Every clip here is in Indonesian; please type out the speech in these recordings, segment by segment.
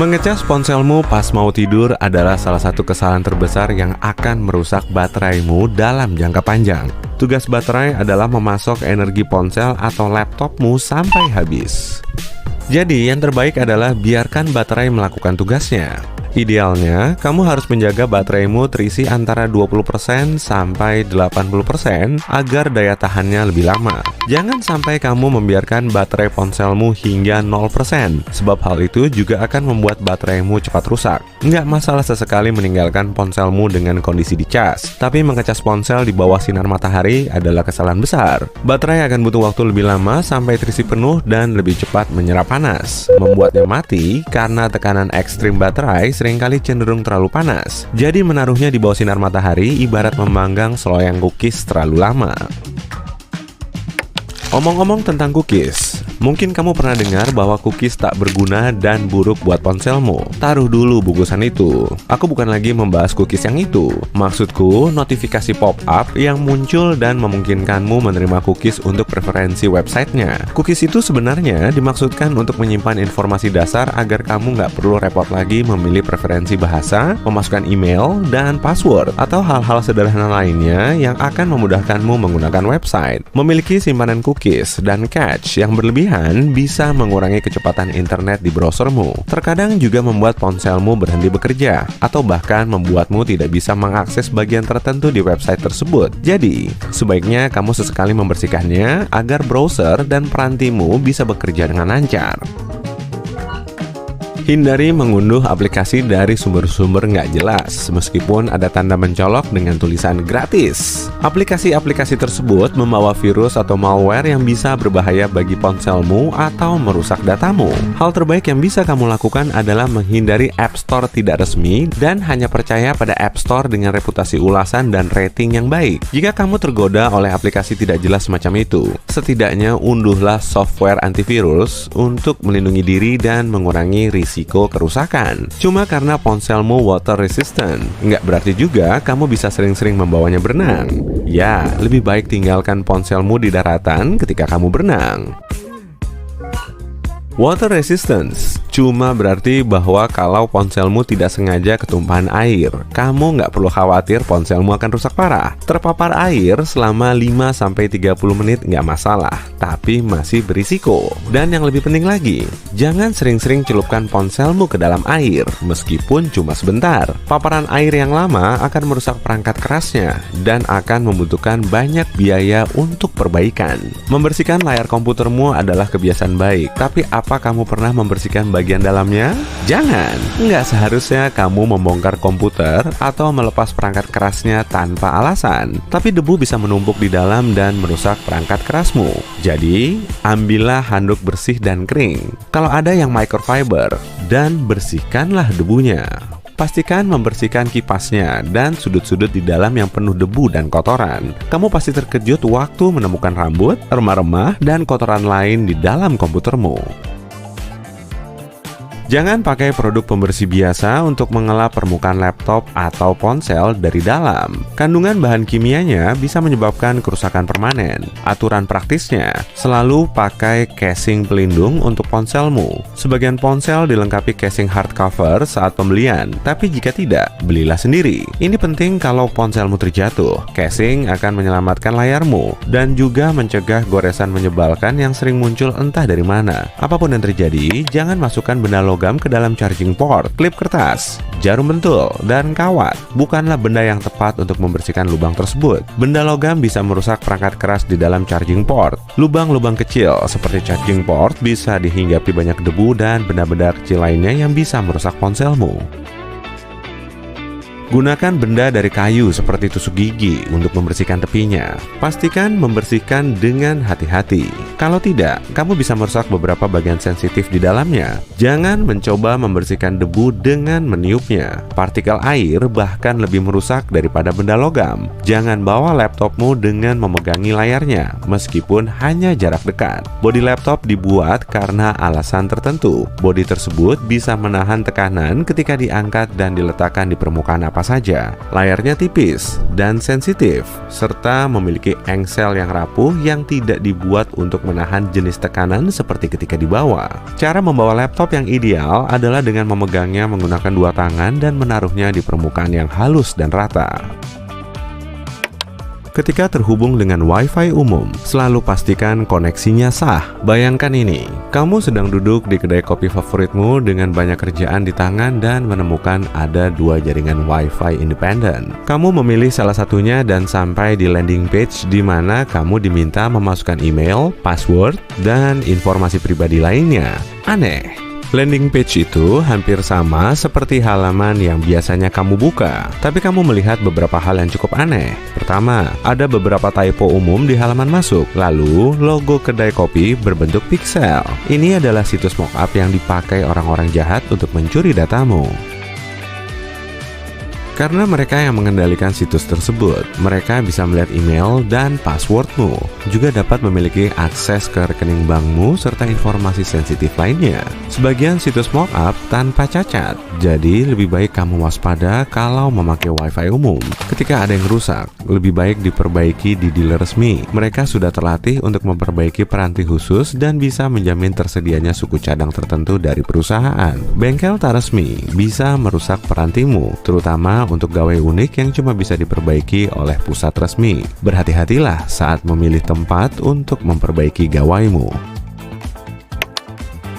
Mengecas ponselmu pas mau tidur adalah salah satu kesalahan terbesar yang akan merusak bateraimu dalam jangka panjang. Tugas baterai adalah memasok energi ponsel atau laptopmu sampai habis. Jadi, yang terbaik adalah biarkan baterai melakukan tugasnya. Idealnya, kamu harus menjaga bateraimu terisi antara 20% sampai 80% agar daya tahannya lebih lama. Jangan sampai kamu membiarkan baterai ponselmu hingga 0%, sebab hal itu juga akan membuat bateraimu cepat rusak. Nggak masalah sesekali meninggalkan ponselmu dengan kondisi dicas, tapi mengecas ponsel di bawah sinar matahari adalah kesalahan besar. Baterai akan butuh waktu lebih lama sampai terisi penuh dan lebih cepat menyerap panas, membuatnya mati karena tekanan ekstrim baterai seringkali cenderung terlalu panas. Jadi menaruhnya di bawah sinar matahari ibarat memanggang seloyang cookies terlalu lama. Omong-omong tentang cookies, mungkin kamu pernah dengar bahwa cookies tak berguna dan buruk buat ponselmu. Taruh dulu bungkusan itu. Aku bukan lagi membahas cookies yang itu. Maksudku, notifikasi pop-up yang muncul dan memungkinkanmu menerima cookies untuk preferensi websitenya. Cookies itu sebenarnya dimaksudkan untuk menyimpan informasi dasar agar kamu nggak perlu repot lagi memilih preferensi bahasa, memasukkan email, dan password, atau hal-hal sederhana lainnya yang akan memudahkanmu menggunakan website. Memiliki simpanan cookies dan cache yang berlebihan bisa mengurangi kecepatan internet di browsermu. Terkadang juga membuat ponselmu berhenti bekerja, atau bahkan membuatmu tidak bisa mengakses bagian tertentu di website tersebut. Jadi, sebaiknya kamu sesekali membersihkannya agar browser dan perantimu bisa bekerja dengan lancar. Hindari mengunduh aplikasi dari sumber-sumber nggak jelas, meskipun ada tanda mencolok dengan tulisan gratis. Aplikasi-aplikasi tersebut membawa virus atau malware yang bisa berbahaya bagi ponselmu atau merusak datamu. Hal terbaik yang bisa kamu lakukan adalah menghindari App Store tidak resmi dan hanya percaya pada App Store dengan reputasi ulasan dan rating yang baik. Jika kamu tergoda oleh aplikasi tidak jelas semacam itu, setidaknya unduhlah software antivirus untuk melindungi diri dan mengurangi risiko kerusakan. Cuma karena ponselmu water resistant, nggak berarti juga kamu bisa sering-sering membawanya berenang. Ya, lebih baik tinggalkan ponselmu di daratan ketika kamu berenang. Water resistance cuma berarti bahwa kalau ponselmu tidak sengaja ketumpahan air, kamu nggak perlu khawatir ponselmu akan rusak parah. Terpapar air selama 5-30 menit nggak masalah, tapi masih berisiko. Dan yang lebih penting lagi, jangan sering-sering celupkan ponselmu ke dalam air, meskipun cuma sebentar. Paparan air yang lama akan merusak perangkat kerasnya, dan akan membutuhkan banyak biaya untuk perbaikan. Membersihkan layar komputermu adalah kebiasaan baik, tapi apa kamu pernah membersihkan bagian dalamnya? Jangan! Nggak seharusnya kamu membongkar komputer atau melepas perangkat kerasnya tanpa alasan. Tapi debu bisa menumpuk di dalam dan merusak perangkat kerasmu. Jadi, ambillah handuk bersih dan kering. Kalau ada yang microfiber, dan bersihkanlah debunya. Pastikan membersihkan kipasnya dan sudut-sudut di dalam yang penuh debu dan kotoran. Kamu pasti terkejut waktu menemukan rambut, remah-remah, dan kotoran lain di dalam komputermu. Jangan pakai produk pembersih biasa untuk mengelap permukaan laptop atau ponsel dari dalam. Kandungan bahan kimianya bisa menyebabkan kerusakan permanen. Aturan praktisnya, selalu pakai casing pelindung untuk ponselmu. Sebagian ponsel dilengkapi casing hardcover saat pembelian, tapi jika tidak, belilah sendiri. Ini penting kalau ponselmu terjatuh. Casing akan menyelamatkan layarmu dan juga mencegah goresan menyebalkan yang sering muncul entah dari mana. Apapun yang terjadi, jangan masukkan benda logam ke dalam charging port, klip kertas, jarum pentul, dan kawat. Bukanlah benda yang tepat untuk membersihkan lubang tersebut. Benda logam bisa merusak perangkat keras di dalam charging port. Lubang-lubang kecil seperti charging port bisa dihinggapi banyak debu dan benda-benda kecil lainnya yang bisa merusak ponselmu. Gunakan benda dari kayu seperti tusuk gigi untuk membersihkan tepinya. Pastikan membersihkan dengan hati-hati. Kalau tidak, kamu bisa merusak beberapa bagian sensitif di dalamnya. Jangan mencoba membersihkan debu dengan meniupnya. Partikel air bahkan lebih merusak daripada benda logam. Jangan bawa laptopmu dengan memegangi layarnya, meskipun hanya jarak dekat. Bodi laptop dibuat karena alasan tertentu. Bodi tersebut bisa menahan tekanan ketika diangkat dan diletakkan di permukaan apa apa saja. Layarnya tipis dan sensitif, serta memiliki engsel yang rapuh yang tidak dibuat untuk menahan jenis tekanan seperti ketika dibawa. Cara membawa laptop yang ideal adalah dengan memegangnya menggunakan dua tangan dan menaruhnya di permukaan yang halus dan rata. Ketika terhubung dengan Wi-Fi umum, selalu pastikan koneksinya sah. Bayangkan ini, kamu sedang duduk di kedai kopi favoritmu dengan banyak kerjaan di tangan dan menemukan ada dua jaringan Wi-Fi independen. Kamu memilih salah satunya dan sampai di landing page di mana kamu diminta memasukkan email, password, dan informasi pribadi lainnya. Aneh. Landing page itu hampir sama seperti halaman yang biasanya kamu buka, tapi kamu melihat beberapa hal yang cukup aneh. Pertama, ada beberapa typo umum di halaman masuk, lalu logo kedai kopi berbentuk piksel. Ini adalah situs mockup yang dipakai orang-orang jahat untuk mencuri datamu. Karena mereka yang mengendalikan situs tersebut, mereka bisa melihat email dan passwordmu, juga dapat memiliki akses ke rekening bankmu serta informasi sensitif lainnya. Sebagian situs mockup tanpa cacat, jadi lebih baik kamu waspada kalau memakai Wi-Fi umum. Ketika ada yang rusak, lebih baik diperbaiki di dealer resmi. Mereka sudah terlatih untuk memperbaiki peranti khusus dan bisa menjamin tersedianya suku cadang tertentu dari perusahaan. Bengkel tak resmi bisa merusak perantimu, terutama untuk gawai unik yang cuma bisa diperbaiki oleh pusat resmi. Berhati-hatilah saat memilih tempat untuk memperbaiki gawaimu.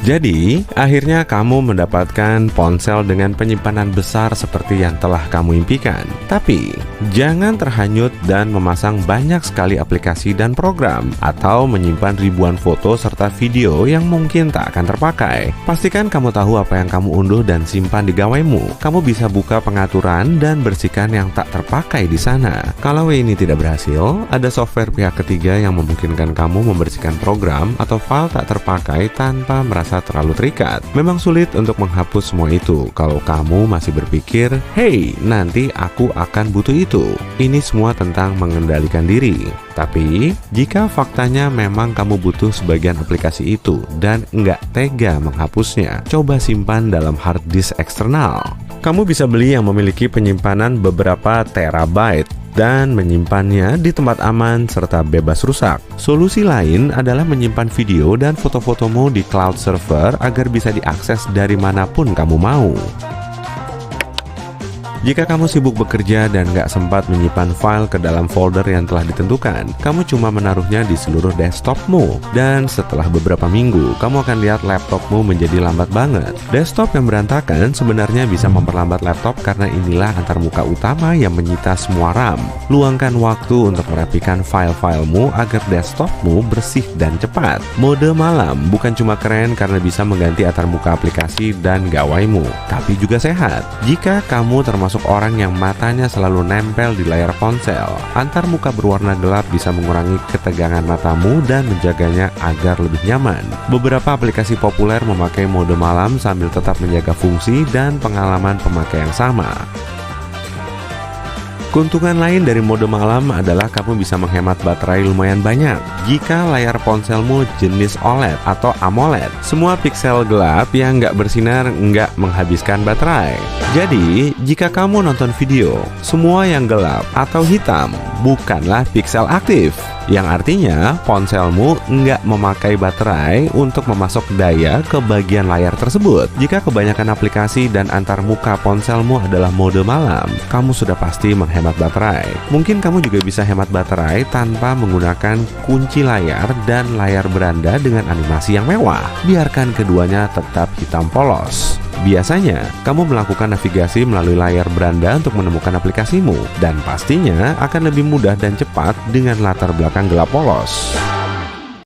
Jadi, akhirnya kamu mendapatkan ponsel dengan penyimpanan besar seperti yang telah kamu impikan. Tapi, jangan terhanyut dan memasang banyak sekali aplikasi dan program, atau menyimpan ribuan foto serta video yang mungkin tak akan terpakai. Pastikan kamu tahu apa yang kamu unduh dan simpan di gawaimu. Kamu bisa buka pengaturan dan bersihkan yang tak terpakai di sana. Kalau ini tidak berhasil, ada software pihak ketiga yang memungkinkan kamu membersihkan program atau file tak terpakai tanpa merasa terlalu terikat. Memang sulit untuk menghapus semua itu kalau kamu masih berpikir, "Hey, nanti aku akan butuh itu." Ini semua tentang mengendalikan diri. Tapi, jika faktanya memang kamu butuh sebagian aplikasi itu dan nggak tega menghapusnya, coba simpan dalam hard disk eksternal. Kamu bisa beli yang memiliki penyimpanan beberapa terabyte dan menyimpannya di tempat aman serta bebas rusak. Solusi lain adalah menyimpan video dan foto-fotomu di cloud server agar bisa diakses dari manapun kamu mau. Jika kamu sibuk bekerja dan nggak sempat menyimpan file ke dalam folder yang telah ditentukan, kamu cuma menaruhnya di seluruh desktopmu. Dan setelah beberapa minggu, kamu akan lihat laptopmu menjadi lambat banget. Desktop yang berantakan sebenarnya bisa memperlambat laptop karena inilah antarmuka utama yang menyita semua RAM. Luangkan waktu untuk merapikan file-filemu agar desktopmu bersih dan cepat. Mode malam bukan cuma keren karena bisa mengganti antarmuka aplikasi dan gawaimu, tapi juga sehat. Jika kamu termasuk orang yang matanya selalu nempel di layar ponsel, antarmuka berwarna gelap bisa mengurangi ketegangan matamu dan menjaganya agar lebih nyaman. Beberapa aplikasi populer memakai mode malam sambil tetap menjaga fungsi dan pengalaman pemakai yang sama. Keuntungan lain dari mode malam adalah kamu bisa menghemat baterai lumayan banyak. Jika layar ponselmu jenis OLED atau AMOLED, semua piksel gelap yang nggak bersinar nggak menghabiskan baterai. Jadi, jika kamu nonton video, semua yang gelap atau hitam bukanlah piksel aktif, yang artinya ponselmu nggak memakai baterai untuk memasok daya ke bagian layar tersebut. Jika kebanyakan aplikasi dan antarmuka ponselmu adalah mode malam, kamu sudah pasti menghemat baterai. Mungkin kamu juga bisa hemat baterai tanpa menggunakan kunci layar dan layar beranda dengan animasi yang mewah. Biarkan keduanya tetap hitam polos. Biasanya, kamu melakukan navigasi melalui layar beranda untuk menemukan aplikasimu, dan pastinya akan lebih mudah dan cepat dengan latar belakang gelap polos.